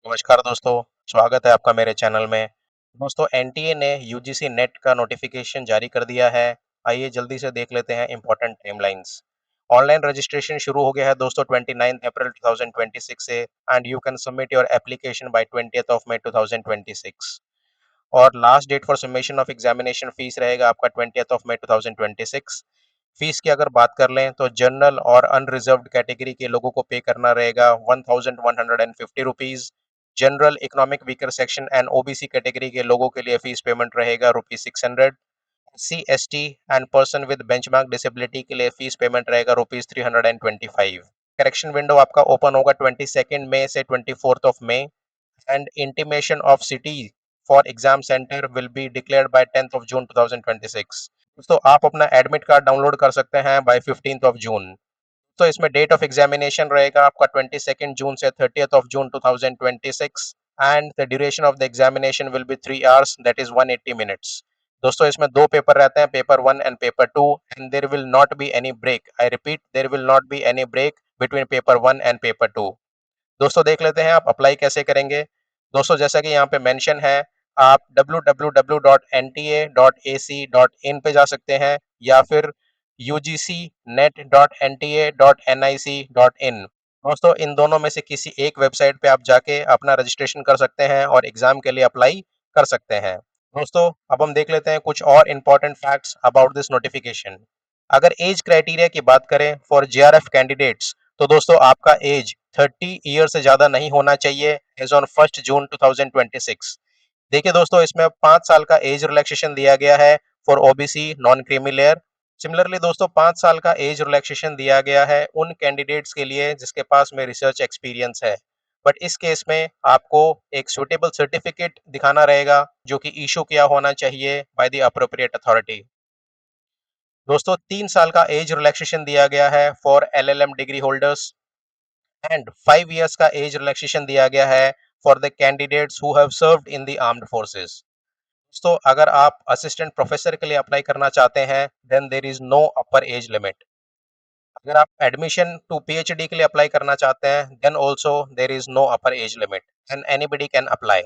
नमस्कार दोस्तों, स्वागत है आपका मेरे चैनल में। दोस्तों एनटीए ने यूजीसी नेट का नोटिफिकेशन जारी कर दिया है। आइए जल्दी से देख लेते हैं इम्पोर्टेंट टाइमलाइंस। ऑनलाइन रजिस्ट्रेशन शुरू हो गया है दोस्तों 29 अप्रैल 2026 से and you can submit your application by 20th of May 2026 और last date for submission of examination fees रहेगा आपका 20th ऑफ मई 2026। फीस की अगर बात कर लें तो जनरल और अनरिजर्व्ड कैटेगरी के लोगों को पे करना रहेगा 1150 rupees. General economic weaker section and OBC category के लोगों के लिए फीस पेमेंट रहेगा ₹600। सी and person with benchmark disability के लिए फीस पेमेंट रहेगा ₹325। करेक्शन विंडो आपका ओपन होगा 22 मई से 24 and intimation of city for exam center will be declared by 10th of June 2026। दोस्तों आप अपना एडमिट कार्ड डाउनलोड कर सकते हैं बाय 15th ऑफ जून। तो इसमें डेट ऑफ एग्जामिनेशन रहेगा आपका 22 जून से 30th of June 2026 and the duration of the examination will be 3 hours that is 180 minutes. दोस्तों इसमें दो पेपर रहते हैं, paper 1 and paper 2 and there will not be any break. I repeat, there will not be any break between paper 1 and paper 2। दोस्तों देख लेते हैं आप अप्लाई कैसे करेंगे। दोस्तों जैसा कि यहाँ पे मेंशन है, आप www.nta.ac.in पे जा सकते हैं या फिर ugcnet.nta.nic.in। दोस्तों इन दोनों में से किसी एक वेबसाइट पे आप जाके अपना रजिस्ट्रेशन कर सकते हैं और एग्जाम के लिए अप्लाई कर सकते हैं। दोस्तों अब हम देख लेते हैं कुछ और important facts about this notification. अगर एज क्राइटेरिया की बात करें फॉर जेआरएफ कैंडिडेट्स, तो दोस्तों आपका एज 30 ईयर से ज्यादा नहीं होना चाहिए एज ऑन 1 जून 2026। देखिए दोस्तों इसमें 5 साल का एज रिलैक्सेशन दिया गया है for OBC non creamy layer. Similarly दोस्तों 5 साल का एज रिलैक्सेशन दिया गया है उन कैंडिडेट्स के लिए जिसके पास में रिसर्च एक्सपीरियंस है। बट इस केस में आपको एक सुटेबल सर्टिफिकेट दिखाना रहेगा जो कि इशू किया होना चाहिए बाय द अप्रोप्रिएट अथॉरिटी। दोस्तों 3 साल का एज रिलैक्सेशन दिया गया है for LLM degree holders and 5 years का एज रिलैक्सेशन दिया गया है for the candidates who have served in the armed forces. दोस्तों अगर आप असिस्टेंट प्रोफेसर के लिए अप्लाई करना चाहते हैं then there is no upper age limit. अगर आप एडमिशन टू पीएचडी के लिए अप्लाई करना चाहते हैं then also there is no upper age limit and anybody can apply.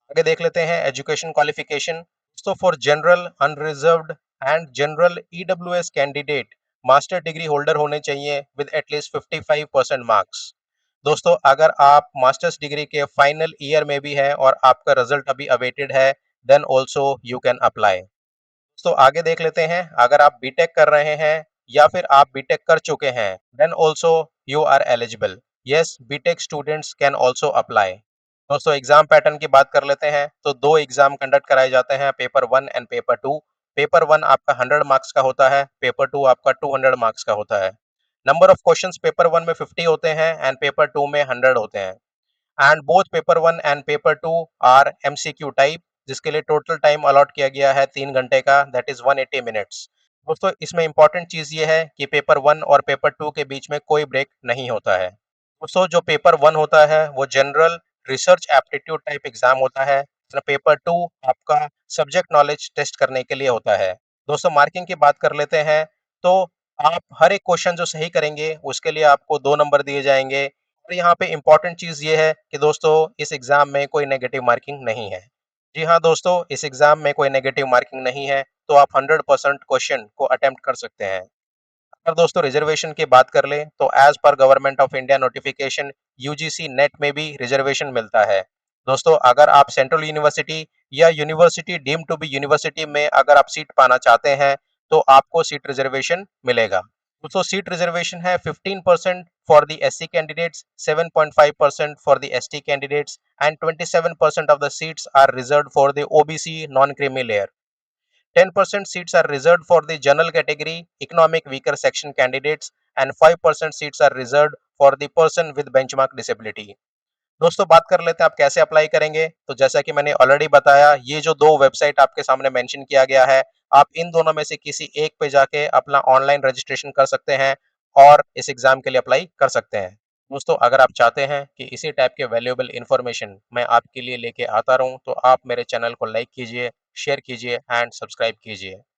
आगे देख लेते हैं एजुकेशन क्वालिफिकेशन। तो for general unreserved and general EWS candidate master degree holder होने चाहिए विद एटलीस्ट 55% मार्क्स। दोस्तों अगर आप मास्टर्स डिग्री के फाइनल ईयर में भी हैं और आपका रिजल्ट अभी अवेटेड है then also you can apply. तो आगे देख लेते हैं, अगर आप बीटेक कर रहे हैं या फिर आप बीटेक कर चुके हैं then also you are eligible. Yes, BTech students can also apply. दोस्तों एग्जाम पैटर्न की बात कर लेते हैं तो दो एग्जाम कंडक्ट कराए जाते हैं, पेपर 1 एंड पेपर 2। पेपर 1 आपका 100 मार्क्स का होता है, पेपर 2 आपका 200 मार्क्स का होता है। नंबर ऑफ क्वेश्चंस पेपर 1 में 50 होते हैं एंड पेपर 2 में 100 होते हैं and both paper 1 and paper 2 are MCQ type जिसके लिए टोटल टाइम अलॉट किया गया है 3 घंटे का, दैट इज 180 मिनट्स। दोस्तों इसमें इंपॉर्टेंट चीज ये है कि पेपर 1 और पेपर 2 के बीच में कोई ब्रेक नहीं होता है। दोस्तों जो पेपर 1 होता है वो general research aptitude type exam होता है, पेपर 2 आपका सब्जेक्ट नॉलेज टेस्ट करने के लिए होता है। दोस्तों मार्किंग की बात कर लेते हैं तो आप हर एक क्वेश्चन जो सही करेंगे उसके लिए आपको 2 नंबर दिए जाएंगे और यहाँ पे इम्पोर्टेंट चीज ये है कि दोस्तों इस एग्जाम में कोई नेगेटिव मार्किंग नहीं है। जी हाँ दोस्तों, इस एग्जाम में कोई नेगेटिव मार्किंग नहीं है तो आप 100% क्वेश्चन को अटेम्प्ट कर सकते हैं। अगर दोस्तों रिजर्वेशन की बात कर लें तो एज पर government of India notification UGC NET में भी रिजर्वेशन मिलता है। दोस्तों अगर आप सेंट्रल यूनिवर्सिटी या university deem to be university में अगर आप सीट पाना चाहते हैं तो आपको सीट रिजर्वेशन मिलेगा। दोस्तों सीट रिजर्वेशन है 15% for the SC candidates, 7.5% for the ST candidates and 27% of the seats are reserved for the OBC non creamy layer. 10% seats are reserved for the general category, economic weaker section candidates, and 5% seats are reserved for the person with benchmark disability। दोस्तों बात कर लेते हैं आप कैसे apply करेंगे। तो जैसा कि मैंने ऑलरेडी बताया, ये जो दो वेबसाइट आपके सामने मेंशन किया गया है, आप इन दोनों में से किसी एक पे जाके अपना ऑनलाइन रजिस्ट्रेशन कर सकते हैं और इस एग्जाम के लिए अप्लाई कर सकते हैं। दोस्तों अगर आप चाहते हैं कि इसी टाइप के वैल्यूएबल इन्फॉर्मेशन मैं आपके लिए लेके आता रहूं तो आप मेरे चैनल को लाइक कीजिए, शेयर कीजिए एंड सब्सक्राइब कीजिए।